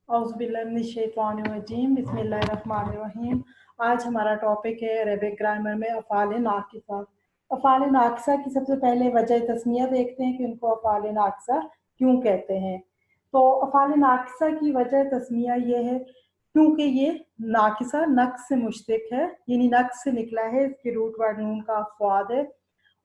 औज़ुबिल्लाहिमिनश्शैतानिर्रजीम बिस्मिल्लाहिर्रहमानिर्रहीम। आज हमारा टॉपिक है अरबिक ग्रामर में अफ़ाल नाक़िसा। अफ़ाल नाक़िसा की सबसे पहले वजह तस्मिया देखते हैं कि उनको अफ़ाल नाक़िसा क्यों कहते हैं। तो अफ़ाल नाक़िसा की वजह तस्मिया ये है क्योंकि ये नाक़िसा नक़्स से मुश्तक़ है, यानी नक़्स से निकला है। इसके रूट वर्ड नून का अफ़वाद है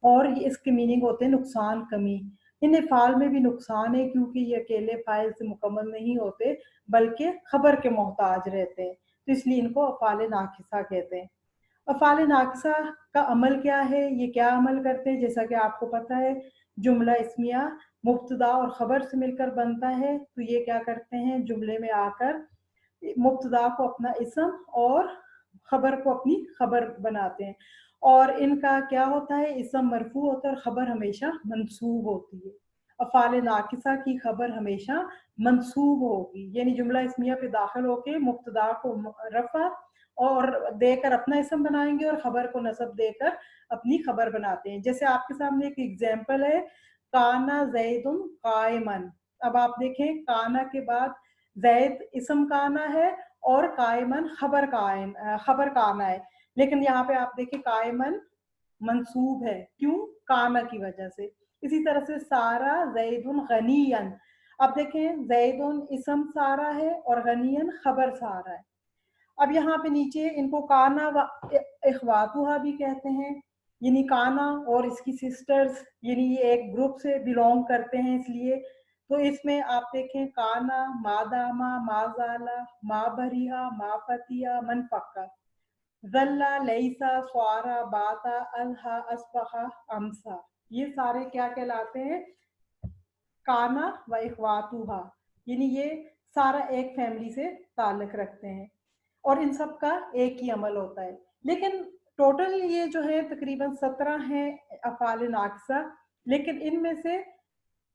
और ये इसके मीनिंग होते हैं नुकसान, कमी। इन अफ़ाल में भी नुकसान है क्योंकि ये अकेले फ़ाइल से मुकम्मल नहीं होते बल्कि खबर के मोहताज रहते हैं, तो इसलिए इनको अफ़ाल नाक़िसा कहते हैं। अफ़ाल नाक़िसा का अमल क्या है, ये क्या अमल करते हैं? जैसा कि आपको पता है जुमला इस्मिया मुब्तदा और खबर से मिलकर बनता है, तो ये क्या करते हैं, जुमले में आकर मुब्तदा को अपना इसम और खबर को अपनी खबर बनाते हैं। और इनका क्या होता है, इसम मरफू होता है और खबर हमेशा मंसूब होती है। अफ़ाल नाक़िसा की खबर हमेशा मंसूब होगी, यानी जुमला इस्मिया पे दाखिल होके मुब्तदा को रफ़ा और देकर अपना इसम बनाएंगे और खबर को नसब देकर अपनी खबर बनाते हैं। जैसे आपके सामने एक एग्जाम्पल है, काना ज़ैदुन कायमन। अब आप देखें, काना के बाद ज़ैद इसम काना है और कायमन खबर काना है, लेकिन यहाँ पे आप देखें कायमन मंसूब है, क्यों? काना की वजह से। इसी तरह से सारा ज़ैदुन गनियन। अब देखें, ज़ैदुन इसम सारा है और गनियन खबर सारा है। अब यहाँ पे नीचे इनको काना व इख्वातुहा भी कहते हैं, यानी काना और इसकी सिस्टर्स, यानी ये एक ग्रुप से बिलोंग करते हैं इसलिए। तो इसमें आप देखें, काना, मादामा, माजाला, माबरिहा, माफतिया, मनफक्का, जल्ला, लईसा, स्वारा, बाता, अलहा, असबहा, अमसा, ये सारे क्या कहलाते हैं? काना व इख्वातुहा, यानी ये सारा एक फैमिली से ताल्लुक रखते हैं और इन सब का एक ही अमल होता है। लेकिन टोटल ये जो है तकरीबन 17 हैं अफ़ाल नाक़िसा, लेकिन इनमें से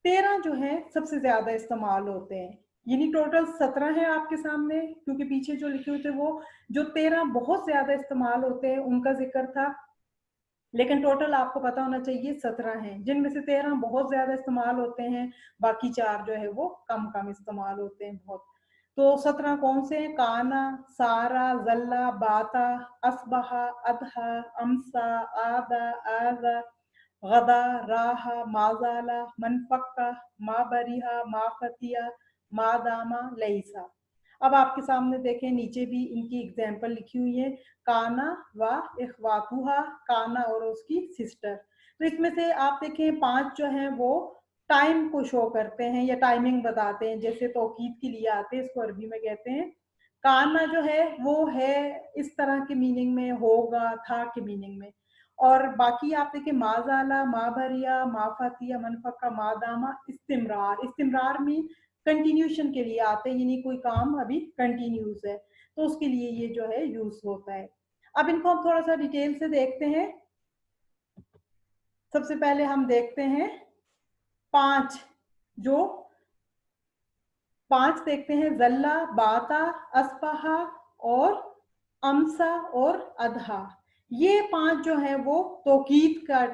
13 जो हैं सबसे ज्यादा इस्तेमाल होते हैं। यानी टोटल 17 है आपके सामने, क्योंकि पीछे जो लिखे हुए थे वो जो 13 बहुत ज्यादा इस्तेमाल होते हैं उनका जिक्र था, लेकिन टोटल आपको पता होना चाहिए 17 हैं, जिनमें से 13 बहुत ज्यादा इस्तेमाल होते हैं, बाकी 4 जो है वो कम कम इस्तेमाल होते हैं बहुत। तो 17 कौन से हैं? काना, सारा, जल्ला, बाता, असबहा, अदहा, अमसा, आदा, आजा, गदा, राहा, माजाला, मनफक्का, माबरिहा, माफतिया, मादामा, लईसा। अब आपके सामने देखें, नीचे भी इनकी एग्जाम्पल लिखी हुई है, काना व इख्वातुहा, काना और उसकी सिस्टर। तो इसमें से आप देखें 5 जो हैं वो टाइम को शो करते हैं या टाइमिंग बताते हैं, जैसे तौकीद के लिए आते हैं, इसको अरबी में कहते हैं। काना जो है वो है इस तरह के मीनिंग में, होगा, था के मीनिंग में। और बाकी आप देखिए, माजाला, माभरिया, माफतिया, मनफक्का, मादामा, इस्तिमरार। इस्तिमरार में कंटिन्यूशन के लिए आते हैं, यानी कोई काम अभी कंटिन्यूस है, तो उसके लिए ये जो है यूज होता है। अब इनको हम थोड़ा सा डिटेल से देखते हैं। सबसे पहले हम देखते हैं 5, जो 5 देखते हैं, जल्ला, बाता, अस्पहा और अमसा और अदहा। ये 5 जो है वो तौकीद का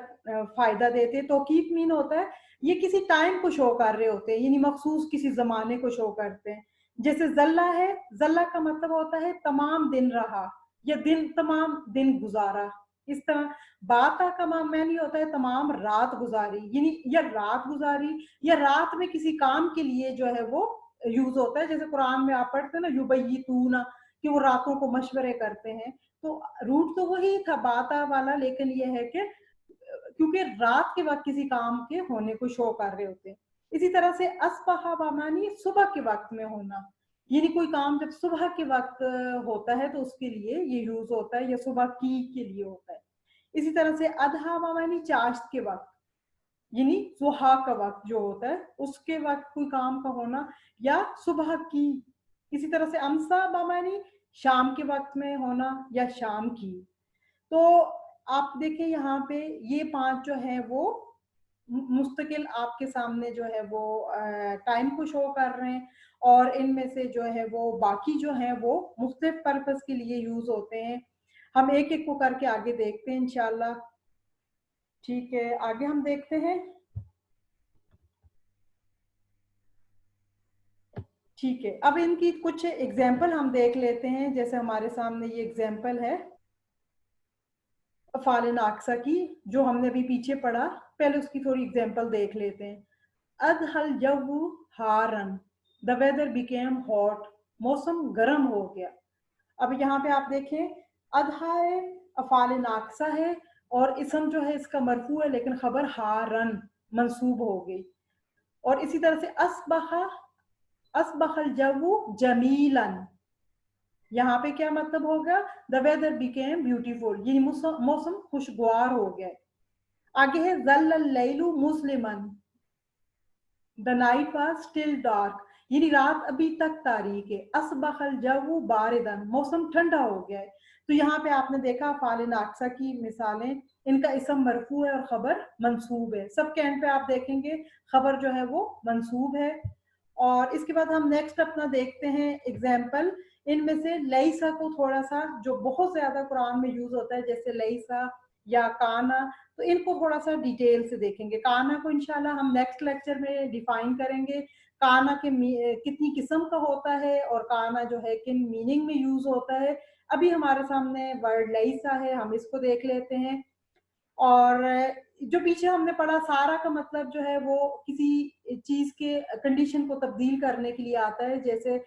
फायदा देते हैं। तौकीद मीन होता है ये किसी टाइम को शो कर रहे होते हैं, यानी मखसूस किसी जमाने को शो करते हैं। जैसे जल्ला है, जल्ला का मतलब होता है तमाम दिन रहा या दिन, तमाम दिन गुजारा। इस तरह बाता का मैनी होता है तमाम रात गुजारी, यानी या रात गुजारी या रात में किसी काम के लिए जो है वो यूज होता है। जैसे कुरान में आप पढ़ते हैं ना, युबय्यितूना, कि वो रातों को मशवरे करते हैं। तो रूट तो वही था बाता वाला, लेकिन ये है कि क्योंकि रात के वक्त किसी काम के होने को शो कर रहे होते हैं। इसी तरह से अस्बहा बामानी सुबह के वक्त में होना, यानी कोई काम जब सुबह के वक्त होता है तो उसके लिए ये यूज होता है, या सुबह की के लिए होता है। इसी तरह से अदहा बामानी चाश्त के वक्त, यानी सुहा का वक्त जो होता है उसके वक्त कोई काम का होना, या सुबह की। इसी तरह से अमसा बामानी शाम के वक्त में होना या शाम की। तो आप देखें यहाँ पे ये 5 जो है वो मुस्तकिल आपके सामने जो है वो टाइम को शो कर रहे हैं, और इनमें से जो है वो बाकी जो है वो मुख्तलिफ पर्पस के लिए यूज होते हैं। हम एक एक को करके आगे देखते हैं इंशाल्लाह। ठीक है, आगे हम देखते हैं। ठीक है, अब इनकी कुछ एग्जाम्पल हम देख लेते हैं। जैसे हमारे सामने ये एग्जाम्पल है अफ़ाल नाक़िसा की, जो हमने अभी पीछे पढ़ा, पहले उसकी थोड़ी एग्जाम्पल देख लेते हैं। अदहल जव्वु हारन, द वेदर बिकेम हॉट, मौसम गर्म हो गया। अब यहाँ पे आप देखें, अदहा है, अफ़ाल नाक़िसा है, और इसम जो है इसका मरफू है, लेकिन खबर हारन मंसूब हो गई। और इसी तरह से असबहल जव्वु जमीलन, यहाँ पे क्या मतलब होगा, द वेदर बिकेम ब्यूटीफुल, ये मौसम खुशगवार हो गया। आगे है ज़ल्लल लैलु मुस्लिमन, the night was still dark, यानी रात अभी तक तारीक है। असबहल जव्वु बारिदन, मौसम ठंडा हो गया है। तो यहाँ पे आपने देखा अफ़ाल नाक़िसा की मिसालें, इनका इसम मरफू है और खबर मंसूब है। सब के एंड पे आप देखेंगे खबर जो है वो मंसूब है। और इसके बाद हम नेक्स्ट अपना देखते हैं एग्जाम्पल। इनमें से लईसा को थोड़ा सा, जो बहुत ज्यादा कुरान में यूज होता है, जैसे लईसा या काना, तो इनको थोड़ा सा डिटेल से देखेंगे। काना को इंशाल्लाह हम नेक्स्ट लेक्चर में डिफाइन करेंगे, काना के कितनी किस्म का होता है और काना जो है किन मीनिंग में यूज होता है। अभी हमारे सामने वर्ड लईसा है, हम इसको देख लेते हैं। और जो पीछे हमने पढ़ा, सारा का मतलब जो है वो किसी चीज के कंडीशन को तब्दील करने के लिए आता है। जैसे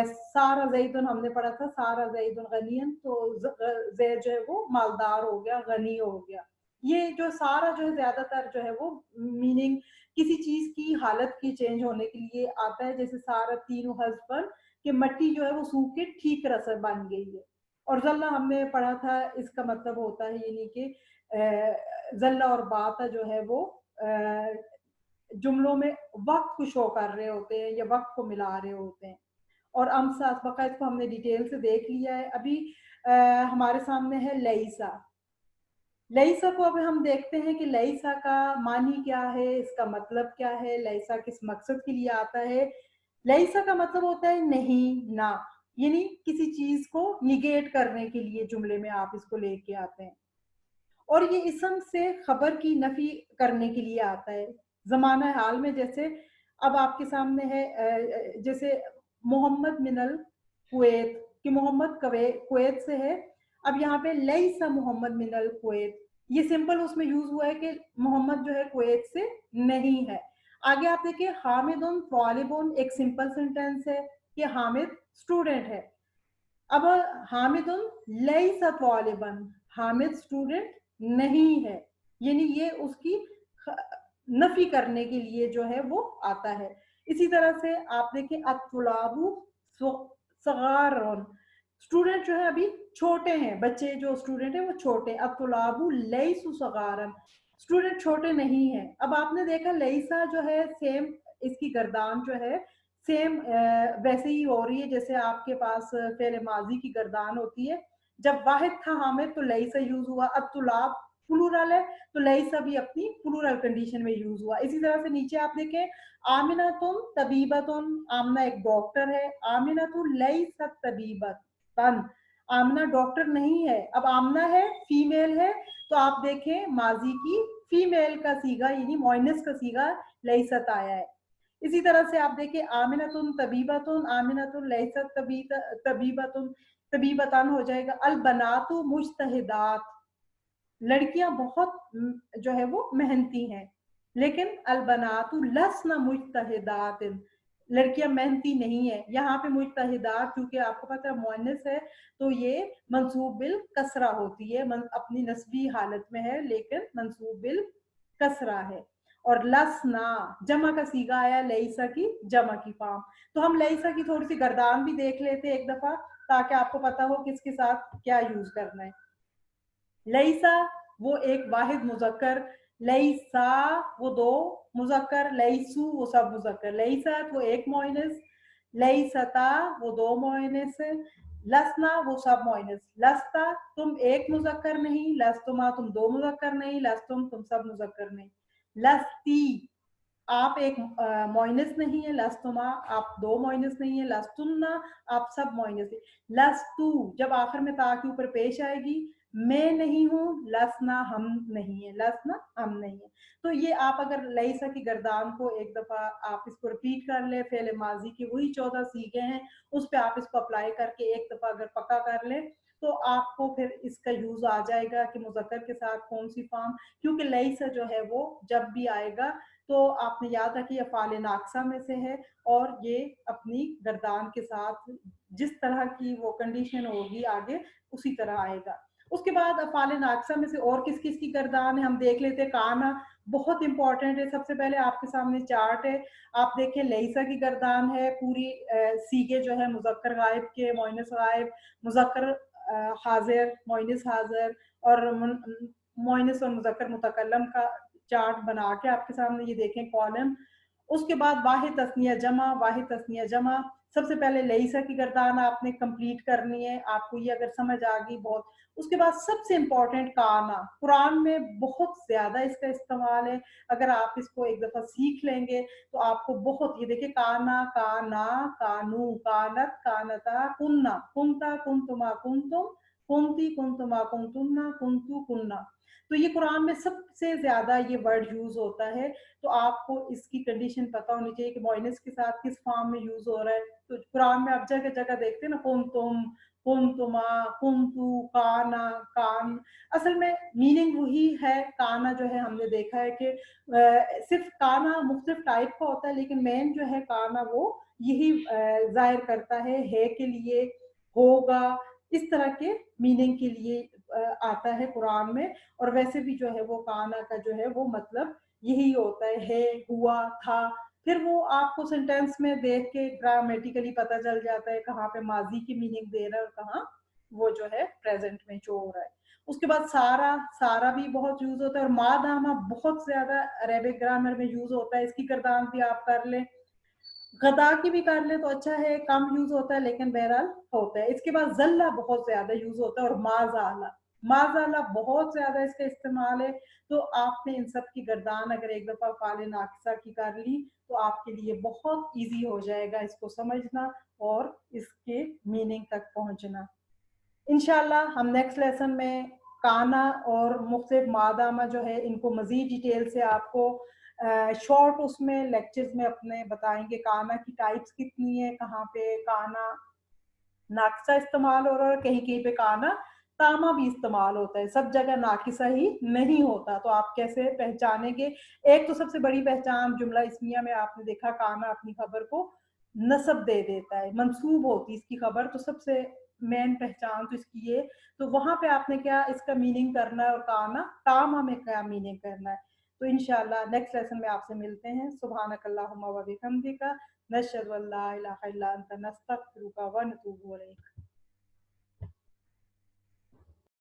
सारा जैदुन हमने पढ़ा था, सारा जैदुन गनियन, तो जैद जो है वो मालदार हो गया, गनी हो गया। ये जो सारा जो है ज्यादातर जो है वो मीनिंग किसी चीज की हालत की चेंज होने के लिए आता है। जैसे सारा तीनों हस्बन कि मट्टी जो है वो सूख के ठीक रसर बन गई है। और जल्ला हमने पढ़ा था, इसका मतलब होता है यानी कि जल्ला और बाता जो है वो जुमलों में वक्त को शो कर रहे होते हैं या वक्त को मिला रहे होते हैं। और अमसा बकायद को हमने डिटेल से देख लिया है। अभी हमारे सामने है लईसा। लईसा को अब हम देखते हैं कि लईसा का मानी क्या है, इसका मतलब क्या है, लईसा किस मकसद के लिए आता है। लईसा का मतलब होता है नहीं, ना, यानी किसी चीज को निगेट करने के लिए जुमले में आप इसको लेके आते हैं। और ये इसम से खबर की नफी करने के लिए आता है जमाना हाल में। जैसे अब आपके सामने है, जैसे मोहम्मद मिनल कुवैत, कि मोहम्मद कुवैत से है। अब यहाँ पे लईसा मोहम्मद मिनल कुवैत, ये सिंपल उसमें यूज हुआ है कि मोहम्मद जो है कुवैत से नहीं है। आगे आप देखिए हामिदुन तालिबुन, एक सिंपल सेंटेंस है कि हामिद स्टूडेंट है। अब हामिदुन लईसा तालिबन, हामिद स्टूडेंट नहीं है, यानी ये उसकी नफी करने के लिए जो है वो आता है। इसी तरह से आप देखिए अत्तुलाबु सगारन, स्टूडेंट जो है अभी छोटे हैं, बच्चे जो स्टूडेंट है वो छोटे। अत्तुलाबु लईसु सगारन, स्टूडेंट छोटे नहीं है। अब आपने देखा लईसा जो है सेम, इसकी गर्दान जो है सेम वैसे ही हो रही है जैसे आपके पास फेल माजी की गर्दान होती है। जब वाहिद था हामिद तो लईसा यूज हुआ। अब तुलाब प्लूरल है तो लईसा भी अपनी प्लूरल कंडीशन में यूज हुआ। इसी तरह से नीचे आप देखें आमिना तुम तबीबतुन, आमना एक डॉक्टर है। आमिना तु लईसत तबीबतन, आमना डॉक्टर नहीं है। अब आमना है फीमेल है, तो आप देखें माजी की फीमेल का सीगा यानी मोइनस का सीगा लईसत आया है। इसी तरह से आप देखिए आमिनतुन तबीबतुन, आमिनतुन लैसत तबीबतुन, तबीबतान हो जाएगा। अल बनातु मुज्तहिदात, लड़कियां बहुत जो है वो मेहनती हैं। लेकिन अल बनातु लसना मुज्तहिदात, लड़कियां मेहनती नहीं है। यहाँ पे मुज्तहिदात क्योंकि आपको पता है मुअन्नस है, तो ये मंसूब बिल कसरा होती है, अपनी नस्बी हालत में है लेकिन मंसूब बिल कसरा है। और लसना जमा का सीगा आया लईसा की जमा की फॉर्म। तो हम लईसा की थोड़ी सी गर्दान भी देख लेते हैं एक दफा, ताकि आपको पता हो किसके साथ क्या यूज करना है। लईसा वो एक वाहिद मुजक्कर, लईसा वो दो मुजक्कर, लईसु वो सब मुजक्कर, लईसत वो एक मोइनस, लईसता वो दो मोइनस, लसना वो सब मोइनस, लस्ता तुम एक मुजक्कर नहीं, लस्तुमा तुम दो मुजक्कर नहीं, लस्तुम तुम सब मुजक्कर नहीं, लस्ती आप एक मोइनस नहीं है, लस्तुमा आप दो मोइनस नहीं है, लस्तुन्ना आप सब मोइनस है, लस्तु जब आखिर में ता के ऊपर पेश आएगी मैं नहीं हूँ, लसना हम नहीं है, लसना हम नहीं है। तो ये आप अगर लईसा की गर्दान को एक दफ़ा आप इसको रिपीट कर लें, फ़ेल माज़ी की वही 14 सीखे हैं, उस पे आप इसको अप्लाई करके एक दफ़ा अगर पक्का कर लें, तो आपको फिर इसका यूज़ आ जाएगा कि मुज़क्कर के साथ कौन-सी फ़ॉर्म, क्योंकि लईसा जो है वो जब भी आएगा तो आपने याद रखिए अफ़ाल नाक़िसा में से है और ये अपनी गर्दान के साथ जिस तरह की वो कंडीशन होगी आगे उसी तरह आएगा। उसके बाद अफ़ाल नाक़िसा में से और किस-किस की गर्दान है हम देख लेते हैं। काना बहुत इंपॉर्टेंट है। सबसे पहले आपके सामने चार्ट है, आप देखिए लईसा की गर्दान है पूरी सीगे जो है मुज़क्कर गायब के, मुअन्नस गायब, मुज़क्कर हाज़िर, मुअन्नस हाज़िर और मुअन्नस और मुज़क्कर मुतकल्लम का चार्ट बना के आपके सामने ये देखें कॉलम। उसके बाद वाहिद तस्निया जमा, वाहिद तस्निया जमा। सबसे पहले लईसा की गर्दान आपने कंप्लीट करनी है, आपको ये अगर समझ आ गई बहुत। उसके बाद सबसे इंपॉर्टेंट काना, कुरान में बहुत ज्यादा इसका इस्तेमाल है। अगर आप इसको एक दफा सीख लेंगे तो आपको बहुत, ये देखिए काना, काना, कानू, कानत, कानता, कुन्ना, कुंता, कुंतुमा, कुंतुम, कुंती, कुंतुमा, कुंतुन्ना, कुंतु, कुन्ना। तो ये कुरान में सबसे ज्यादा ये वर्ड यूज होता है। तो आपको इसकी कंडीशन पता होनी चाहिए कि मुअन्नस के साथ किस फॉर्म में यूज हो रहा है। तो कुरान में आप जगह जगह देखते हैं ना, कुंतुम, कुंतुमा, कुंतु, काना, कान। असल में मीनिंग वही है। काना जो है हमने देखा है कि सिर्फ काना मुख्तलिफ टाइप का होता है, लेकिन मेन जो है काना वो यही जाहिर करता है के लिए, होगा, इस तरह के मीनिंग के लिए आता है कुरान में। और वैसे भी जो है वो काना का जो है वो मतलब यही होता है, हुआ, था। फिर वो आपको सेंटेंस में देख के ग्रामेटिकली पता चल जाता है कहाँ पे माजी की मीनिंग दे रहा है और कहाँ वो जो है प्रेजेंट में शो हो रहा है। उसके बाद सारा, सारा भी बहुत यूज होता है। और मादामा बहुत ज्यादा अरेबिक ग्रामर में यूज होता है। इसकी गर्दान भी आप कर लें, गदा की भी कर ले तो अच्छा है, कम यूज होता है लेकिन बहरहाल होता है। इसके बाद जल्ला बहुत ज्यादा यूज होता है और माजाला, माजाला बहुत ज्यादा इसका इस्तेमाल है। तो आपने इन सब की गर्दान अगर एक दफा फाले नाकिसा की कर ली तो आपके लिए बहुत इजी हो जाएगा इसको समझना और इसके मीनिंग तक पहुंचना। इंशाल्लाह हम नेक्स्ट लेसन में काना और मुख्तलिफ मादामा जो है इनको मजीद डिटेल से आपको शॉर्ट उसमें लेक्चर्स में अपने बताएंगे। काना की टाइप्स कितनी है, कहाँ पे काना नाकिसा इस्तेमाल हो रहा है, कहीं कहीं पे काना तामा भी इस्तेमाल होता है, सब जगह नाकिसा ही नहीं होता। तो आप कैसे पहचानेंगे? एक तो सबसे बड़ी पहचान जुमला इस्मिया में आपने देखा काना अपनी खबर को नसब दे देता है, मंसूब होती इसकी खबर, तो सबसे मेन पहचान तो इसकी ये। तो वहां पे आपने क्या इसका मीनिंग करना है और काना तामा में क्या मीनिंग करना है। तो इंशाल्लाह नेक्स्ट लेसन में आपसे मिलते हैं। सुब्हानकल्लाहुम्मा व बिहम्दिका नशहदु अल्ला इलाहा इल्ला अंता नस्तगफिरुका व नतूबु इलैक।